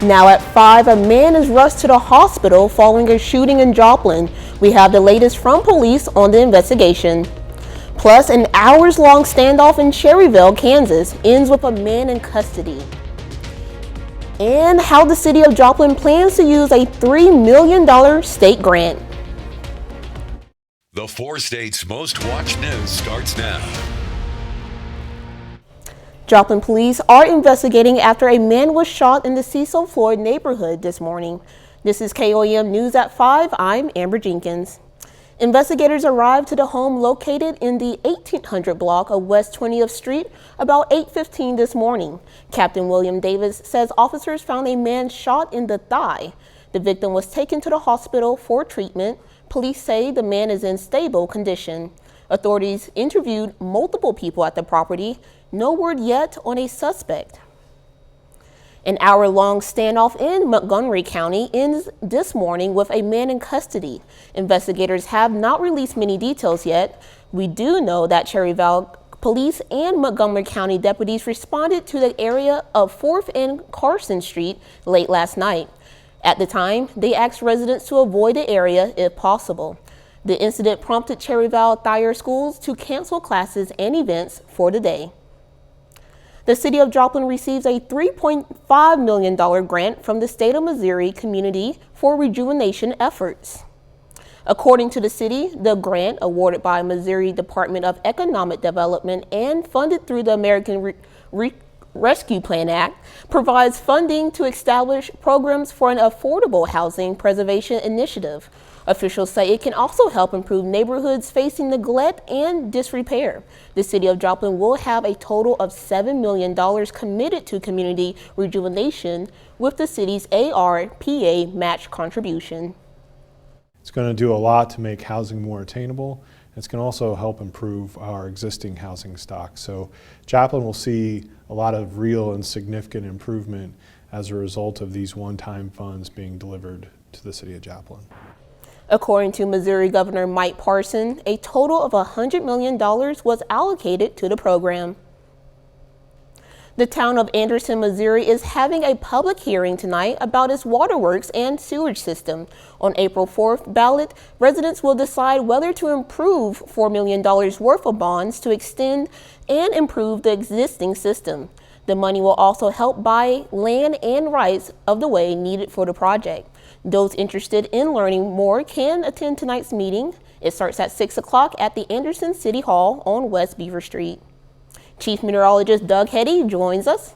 Now at 5, a man is rushed to the hospital following a shooting in Joplin. We have the latest from police on the investigation. Plus, an hours-long standoff in Cherryville, Kansas ends with a man in custody. And how the city of Joplin plans to use a $3 million state grant. The 4 states' most watched news starts now. Joplin police are investigating after a man was shot in the Cecil Floyd neighborhood this morning. This is KOAM News at 5. I'm Amber Jenkins. Investigators arrived to the home located in the 1800 block of West 20th Street about 8:15 this morning. Captain William Davis says officers found a man shot in the thigh. The victim was taken to the hospital for treatment. Police say the man is in stable condition. Authorities interviewed multiple people at the property. No word yet on a suspect. An hour-long standoff in Montgomery County ends this morning with a man in custody. Investigators have not released many details yet. We do know that Cherryville police and Montgomery County deputies responded to the area of 4th and Carson Street late last night. At the time, they asked residents to avoid the area if possible. The incident prompted Cherryville Thayer schools to cancel classes and events for the day. The city of Joplin receives a $3.5 million grant from the state of Missouri community for rejuvenation efforts. According to the city, the grant, awarded by Missouri Department of Economic Development and funded through the American Rescue Plan Act, provides funding to establish programs for an affordable housing preservation initiative. Officials say it can also help improve neighborhoods facing neglect and disrepair. The city of Joplin will have a total of $7 million committed to community rejuvenation with the city's ARPA match contribution. It's going to do a lot to make housing more attainable. It's going to also help improve our existing housing stock. So Joplin will see a lot of real and significant improvement as a result of these one-time funds being delivered to the city of Joplin. According to Missouri Governor Mike Parson, a total of $100 million was allocated to the program. The town of Anderson, Missouri is having a public hearing tonight about its waterworks and sewage system. On April 4th ballot, residents will decide whether to improve $4 million worth of bonds to extend and improve the existing system. The money will also help buy land and rights of the way needed for the project. Those interested in learning more can attend tonight's meeting. It starts at 6 o'clock at the Anderson City Hall on West Beaver Street. Chief Meteorologist Doug Heddy joins us.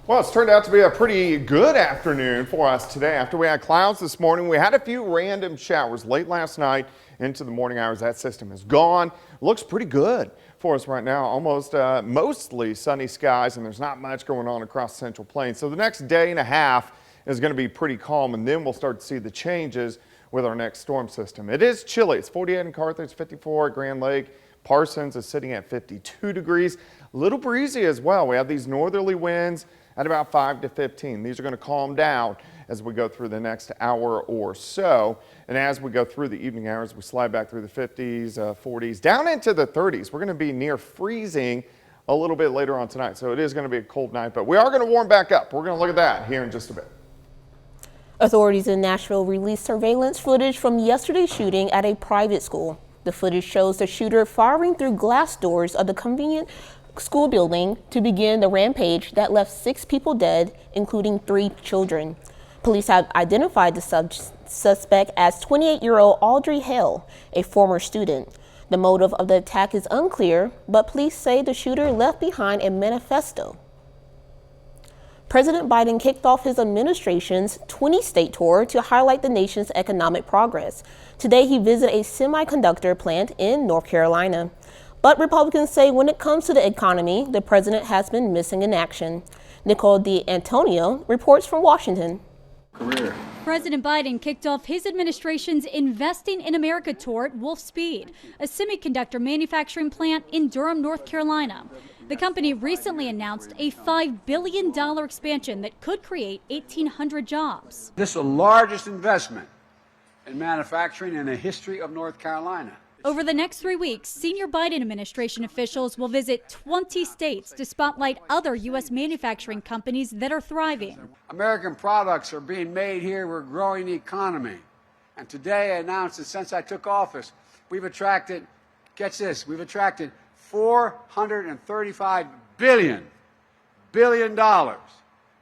Well, it's turned out to be a pretty good afternoon for us today. After we had clouds this morning, we had a few random showers late last night into the morning hours. That system is gone. Looks pretty good for us right now. Almost mostly sunny skies, and there's not much going on across the Central Plains. So the next day and a half is going to be pretty calm, and then we'll start to see the changes with our next storm system. It is chilly. It's 48 in Carthage, 54 at Grand Lake. Parsons is sitting at 52 degrees. A little breezy as well. We have these northerly winds at about 5 to 15. These are going to calm down as we go through the next hour or so. And as we go through the evening hours, we slide back through the 50s, 40s, down into the 30s. We're going to be near freezing a little bit later on tonight. So it is going to be a cold night, but we are going to warm back up. We're going to look at that here in just a bit. Authorities in Nashville released surveillance footage from yesterday's shooting at a private school. The footage shows the shooter firing through glass doors of the convenient school building to begin the rampage that left 6 people dead, including 3 children. Police have identified the suspect as 28-year-old Audrey Hale, a former student. The motive of the attack is unclear, but police say the shooter left behind a manifesto. President Biden kicked off his administration's 20-state tour to highlight the nation's economic progress. Today, he visited a semiconductor plant in North Carolina. But Republicans say when it comes to the economy, the president has been missing in action. Nicole D'Antonio reports from Washington. President Biden kicked off his administration's Investing in America tour at Wolf Speed, a semiconductor manufacturing plant in Durham, North Carolina. The company recently announced a $5 billion expansion that could create 1,800 jobs. This is the largest investment in manufacturing in the history of North Carolina. Over the next 3 weeks, senior Biden administration officials will visit 20 states to spotlight other U.S. manufacturing companies that are thriving. American products are being made here. We're growing the economy. And today I announced that since I took office, we've attracted, catch this, we've attracted $435 billion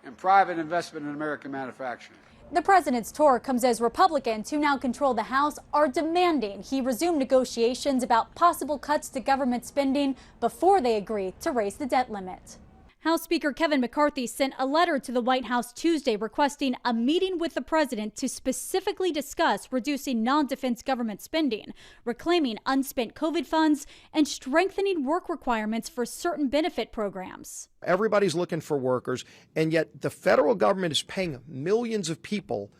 in private investment in American manufacturing. The president's tour comes as Republicans who now control the House are demanding he resume negotiations about possible cuts to government spending before they agree to raise the debt limit. House Speaker Kevin McCarthy sent a letter to the White House Tuesday requesting a meeting with the president to specifically discuss reducing non-defense government spending, reclaiming unspent COVID funds, and strengthening work requirements for certain benefit programs. Everybody's looking for workers, and yet the federal government is paying millions of people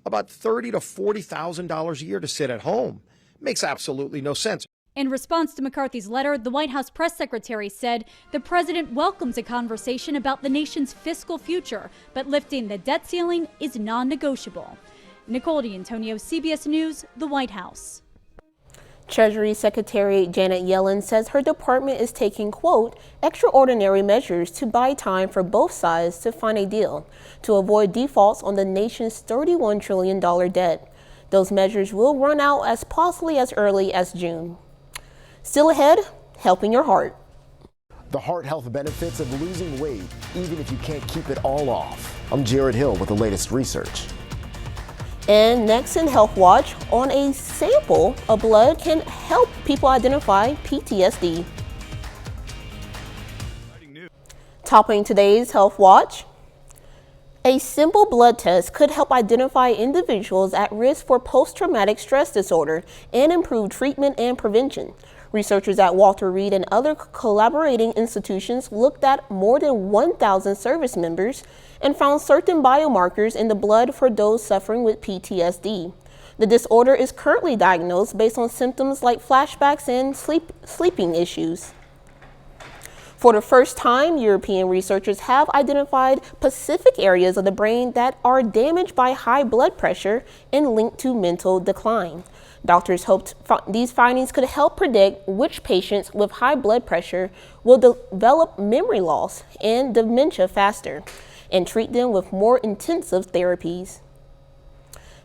about $30,000 to $40,000 a year to sit at home. Makes absolutely no sense. In response to McCarthy's letter, the White House press secretary said the president welcomes a conversation about the nation's fiscal future, but lifting the debt ceiling is non-negotiable. Nicole D'Antonio, CBS News, the White House. Treasury Secretary Janet Yellen says her department is taking, quote, extraordinary measures to buy time for both sides to find a deal to avoid defaults on the nation's $31 trillion debt. Those measures will run out as possibly as early as June. Still ahead, helping your heart. The heart health benefits of losing weight, even if you can't keep it all off. I'm Jared Hill with the latest research. And next in Health Watch, on a sample of blood can help people identify PTSD. Topping today's Health Watch, a simple blood test could help identify individuals at risk for post-traumatic stress disorder and improve treatment and prevention. Researchers at Walter Reed and other collaborating institutions looked at more than 1,000 service members and found certain biomarkers in the blood for those suffering with PTSD. The disorder is currently diagnosed based on symptoms like flashbacks and sleeping issues. For the first time, European researchers have identified specific areas of the brain that are damaged by high blood pressure and linked to mental decline. Doctors hoped these findings could help predict which patients with high blood pressure will develop memory loss and dementia faster, and treat them with more intensive therapies.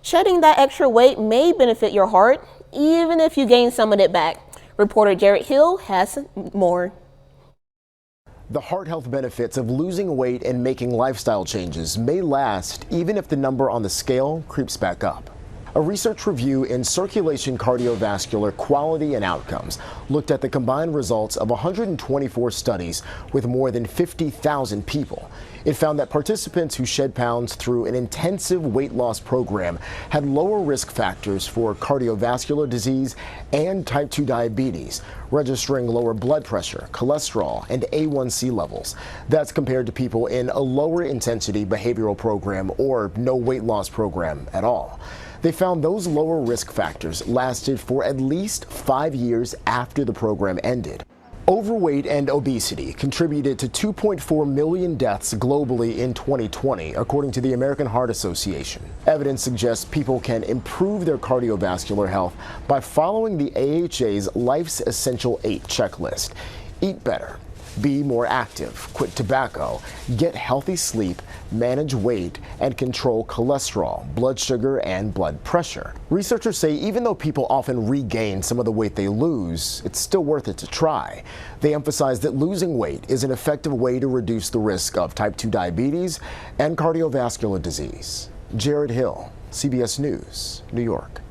Shedding that extra weight may benefit your heart, even if you gain some of it back. Reporter Jared Hill has more. The heart health benefits of losing weight and making lifestyle changes may last even if the number on the scale creeps back up. A research review in Circulation Cardiovascular Quality and Outcomes looked at the combined results of 124 studies with more than 50,000 people. It found that participants who shed pounds through an intensive weight loss program had lower risk factors for cardiovascular disease and type 2 diabetes, registering lower blood pressure, cholesterol, and A1C levels. That's compared to people in a lower intensity behavioral program or no weight loss program at all. They found those lower risk factors lasted for at least 5 years after the program ended. Overweight and obesity contributed to 2.4 million deaths globally in 2020, according to the American Heart Association. Evidence suggests people can improve their cardiovascular health by following the AHA's Life's Essential 8 checklist. Eat better, be more active, quit tobacco, get healthy sleep, manage weight, and control cholesterol, blood sugar, and blood pressure. Researchers say even though people often regain some of the weight they lose, it's still worth it to try. They emphasize that losing weight is an effective way to reduce the risk of type 2 diabetes and cardiovascular disease. Jared Hill, CBS News, New York.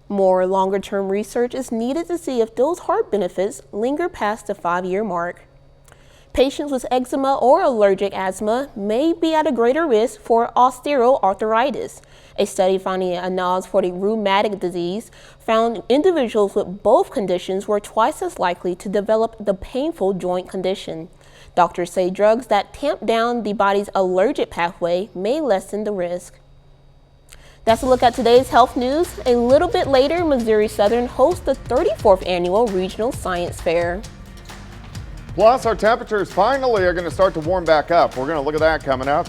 More longer-term research is needed to see if those heart benefits linger past the 5-year mark. Patients with eczema or allergic asthma may be at a greater risk for osteoarthritis. A study finding a nose for the rheumatic disease found individuals with both conditions were twice as likely to develop the painful joint condition. Doctors say drugs that tamp down the body's allergic pathway may lessen the risk. That's a look at today's health news. A little bit later, Missouri Southern hosts the 34th Annual Regional Science Fair. Plus, our temperatures finally are going to start to warm back up. We're going to look at that coming up.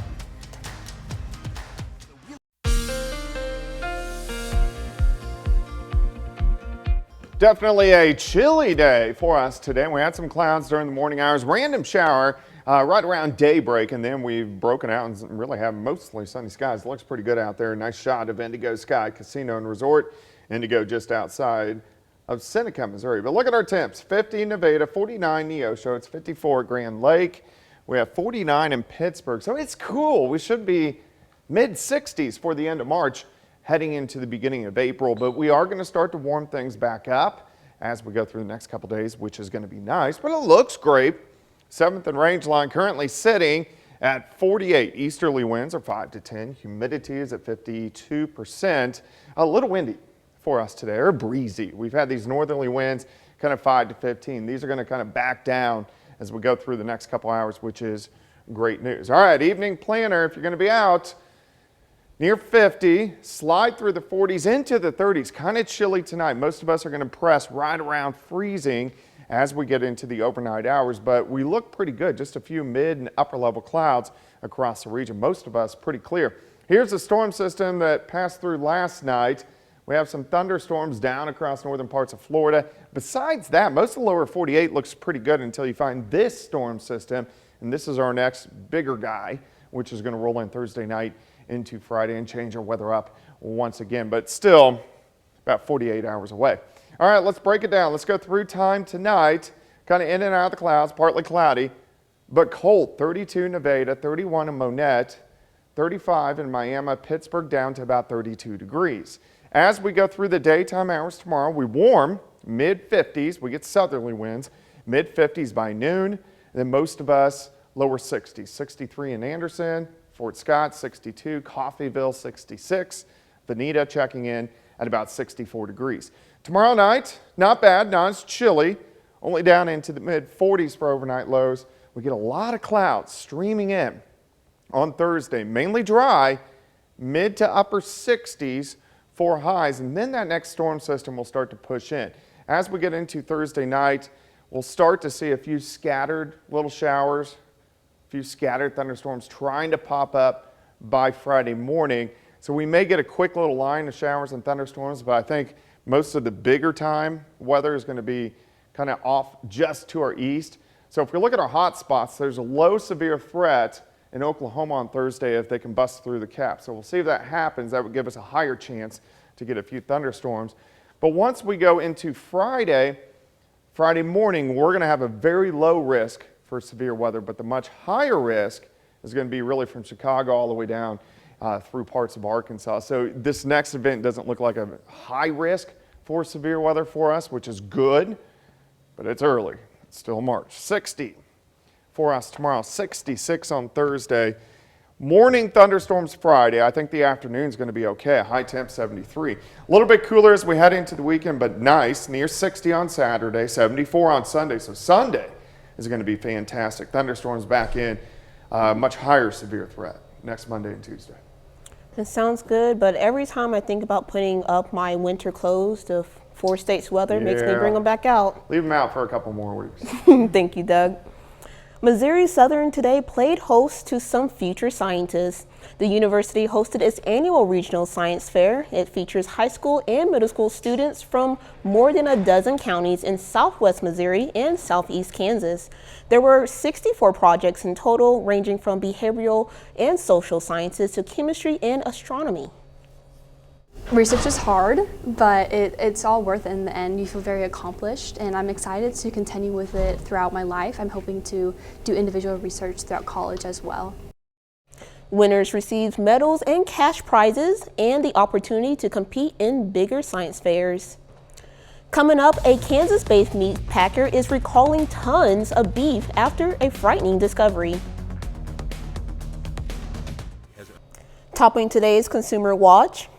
Definitely a chilly day for us today. We had some clouds during the morning hours, random shower right around daybreak, and then we've broken out and really have mostly sunny skies. It looks pretty good out there. Nice shot of Indigo Sky Casino and Resort. Indigo just outside of Seneca, Missouri. But look at our temps. 50 in Nevada, 49 Neosho. It's 54 at Grand Lake. We have 49 in Pittsburgh. So it's cool. We should be mid-60s for the end of March, heading into the beginning of April, but we are going to start to warm things back up as we go through the next couple days, which is going to be nice, but it looks great. 7th and range line currently sitting at 48. Easterly winds are 5 to 10. Humidity is at 52%. A little windy for us today, or breezy. We've had these northerly winds kind of 5 to 15. These are going to kind of back down as we go through the next couple hours, which is great news. All right, evening planner, if you're going to be out, near 50, slide through the 40s into the 30s. Kind of chilly tonight. Most of us are going to press right around freezing as we get into the overnight hours, but we look pretty good. Just a few mid and upper level clouds across the region. Most of us pretty clear. Here's the storm system that passed through last night. We have some thunderstorms down across northern parts of Florida. Besides that, most of the lower 48 looks pretty good until you find this storm system, and this is our next bigger guy, which is going to roll in Thursday night into Friday and change our weather up once again, but still about 48 hours away. All right, let's break it down. Let's go through time tonight. Kind of in and out of the clouds, partly cloudy, but cold. 32 in Nevada, 31 in Monette, 35 in Miami, Pittsburgh down to about 32 degrees. As we go through the daytime hours tomorrow, we warm, mid-50s. We get southerly winds, mid-50s by noon. And then most of us lower 60s, 63 in Anderson, Fort Scott, 62, Coffeyville, 66, Veneta checking in at about 64 degrees. Tomorrow night, not bad, not as chilly, only down into the mid-40s for overnight lows. We get a lot of clouds streaming in on Thursday, mainly dry, mid to upper 60s for highs, and then that next storm system will start to push in. As we get into Thursday night, we'll start to see a few scattered little showers, few scattered thunderstorms trying to pop up by Friday morning. So we may get a quick little line of showers and thunderstorms, but I think most of the bigger time weather is going to be kind of off just to our east. So if we look at our hot spots, there's a low severe threat in Oklahoma on Thursday if they can bust through the cap. So we'll see if that happens. That would give us a higher chance to get a few thunderstorms. But once we go into Friday morning, we're going to have a very low risk for severe weather, but the much higher risk is going to be really from Chicago all the way down through parts of Arkansas. So this next event doesn't look like a high risk for severe weather for us, which is good, but it's early. It's still March. 60 for us tomorrow, 66 on Thursday. Morning thunderstorms Friday. I think the afternoon is going to be okay. High temp 73. A little bit cooler as we head into the weekend, but nice. Near 60 on Saturday, 74 on Sunday. So Sunday is going to be fantastic. Thunderstorms back in, much higher severe threat next Monday and Tuesday. It sounds good, but every time I think about putting up my winter clothes, the 4 states weather makes me bring them back out. Leave them out for a couple more weeks. Thank you, Doug. Missouri Southern today played host to some future scientists. The university hosted its annual regional science fair. It features high school and middle school students from more than a dozen counties in southwest Missouri and southeast Kansas. There were 64 projects in total, ranging from behavioral and social sciences to chemistry and astronomy. Research is hard, but it's all worth it in the end. You feel very accomplished, and I'm excited to continue with it throughout my life. I'm hoping to do individual research throughout college as well. Winners received medals and cash prizes and the opportunity to compete in bigger science fairs. Coming up, a Kansas-based meat packer is recalling tons of beef after a frightening discovery. Topping today's Consumer Watch,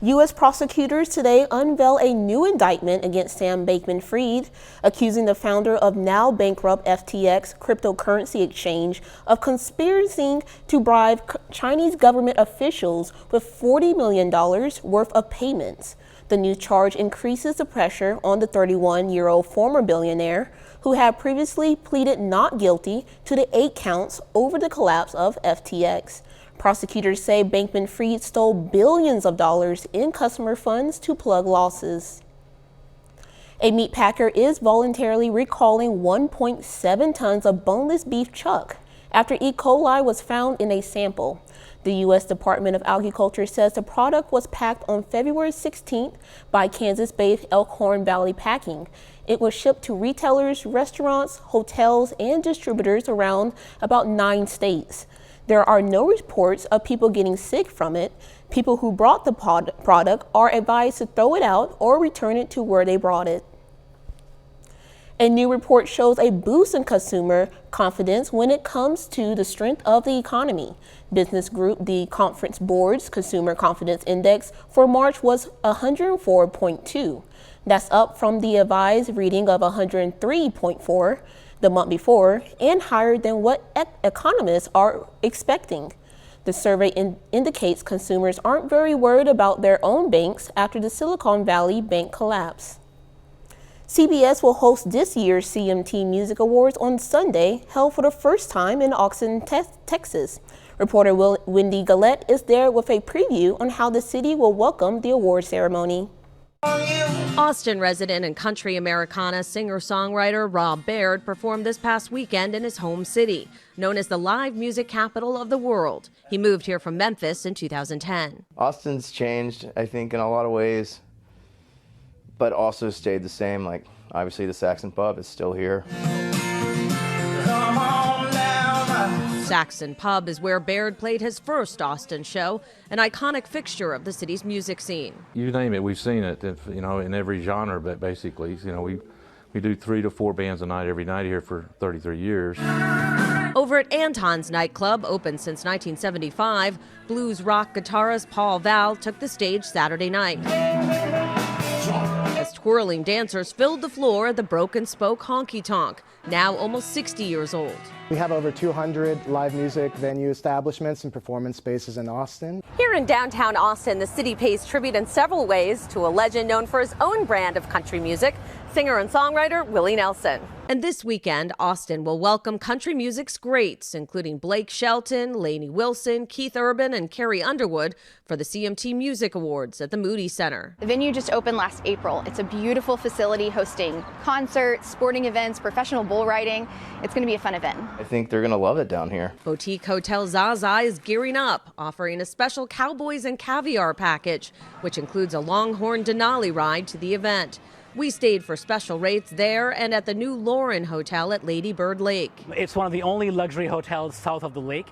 U.S. prosecutors today unveil a new indictment against Sam Bankman-Fried, accusing the founder of now bankrupt FTX cryptocurrency exchange of conspiring to bribe Chinese government officials with $40 million worth of payments. The new charge increases the pressure on the 31-year-old former billionaire, who had previously pleaded not guilty to the 8 counts over the collapse of FTX. Prosecutors say Bankman-Fried stole billions of dollars in customer funds to plug losses. A meat packer is voluntarily recalling 1.7 tons of boneless beef chuck after E. coli was found in a sample. The U.S. Department of Agriculture says the product was packed on February 16th by Kansas-based Elkhorn Valley Packing. It was shipped to retailers, restaurants, hotels, and distributors around about 9 states. There are no reports of people getting sick from it. People who brought the product are advised to throw it out or return it to where they brought it. A new report shows a boost in consumer confidence when it comes to the strength of the economy. Business group The Conference Board's Consumer Confidence Index for March was 104.2. That's up from the advised reading of 103.4 the month before and higher than what economists are expecting. The survey indicates consumers aren't very worried about their own banks after the Silicon Valley Bank collapse. CBS will host this year's CMT Music Awards on Sunday, held for the first time in Austin, Texas. Reporter Wendy Gillette is there with a preview on how the city will welcome the award ceremony. Austin resident and country Americana singer-songwriter Rob Baird performed this past weekend in his home city, known as the live music capital of the world. He moved here from Memphis in 2010. Austin's changed, I think, in a lot of ways, but also stayed the same. Like, obviously the Saxon Pub is still here. Saxon Pub is where Baird played his first Austin show, an iconic fixture of the city's music scene. You name it, we've seen it, in every genre, but basically, we do 3 to 4 bands a night every night here for 33 years. Over at Anton's nightclub, open since 1975, blues rock guitarist Paul Val took the stage Saturday night as twirling dancers filled the floor at the Broken Spoke Honky Tonk, now almost 60 years old. We have over 200 live music venue establishments and performance spaces in Austin. Here in downtown Austin, the city pays tribute in several ways to a legend known for his own brand of country music, singer and songwriter Willie Nelson. And this weekend, Austin will welcome country music's greats, including Blake Shelton, Lainey Wilson, Keith Urban, and Carrie Underwood for the CMT Music Awards at the Moody Center. The venue just opened last April. It's a beautiful facility hosting concerts, sporting events, professional bull riding. It's going to be a fun event. I think they're going to love it down here. Boutique Hotel Zaza is gearing up, offering a special Cowboys and Caviar package, which includes a Longhorn Denali ride to the event. We stayed for special rates there and at the new Lauren Hotel at Lady Bird Lake. It's one of the only luxury hotels south of the lake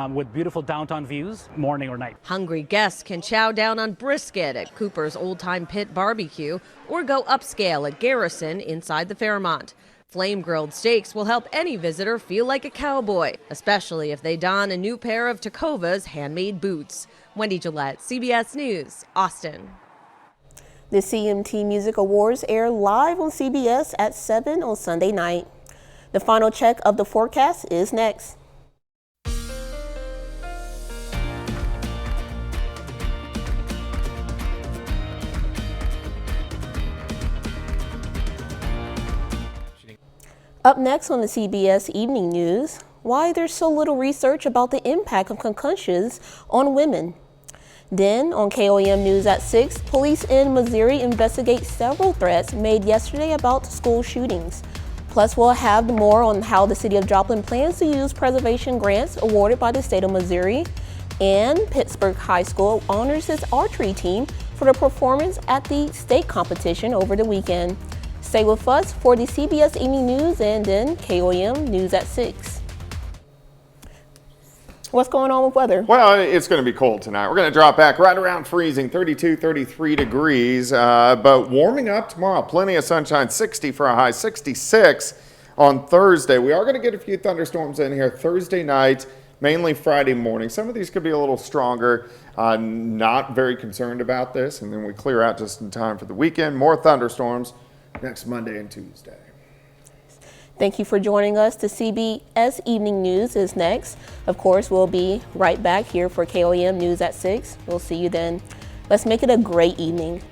with beautiful downtown views, morning or night. Hungry guests can chow down on brisket at Cooper's Old Time Pit Barbecue or go upscale at Garrison inside the Fairmont. Flame-grilled steaks will help any visitor feel like a cowboy, especially if they don a new pair of Tecovas handmade boots. Wendy Gillette, CBS News, Austin. The CMT Music Awards air live on CBS at 7 on Sunday night. The final check of the forecast is next. Up next on the CBS Evening News, why there's so little research about the impact of concussions on women. Then, on KOAM News at 6, police in Missouri investigate several threats made yesterday about school shootings. Plus, we'll have more on how the city of Joplin plans to use preservation grants awarded by the state of Missouri. And Pittsburgh High School honors its archery team for their performance at the state competition over the weekend. Stay with us for the CBS Evening News and then KOAM News at 6. What's going on with weather? Well, it's going to be cold tonight. We're going to drop back right around freezing, 32, 33 degrees, but warming up tomorrow. Plenty of sunshine, 60 for a high, 66 on Thursday. We are going to get a few thunderstorms in here Thursday night, mainly Friday morning. Some of these could be a little stronger. Not very concerned about this, and then we clear out just in time for the weekend. More thunderstorms next Monday and Tuesday. Thank you for joining us. The CBS Evening News is next. Of course, we'll be right back here for KOAM News at 6. We'll see you then. Let's make it a great evening.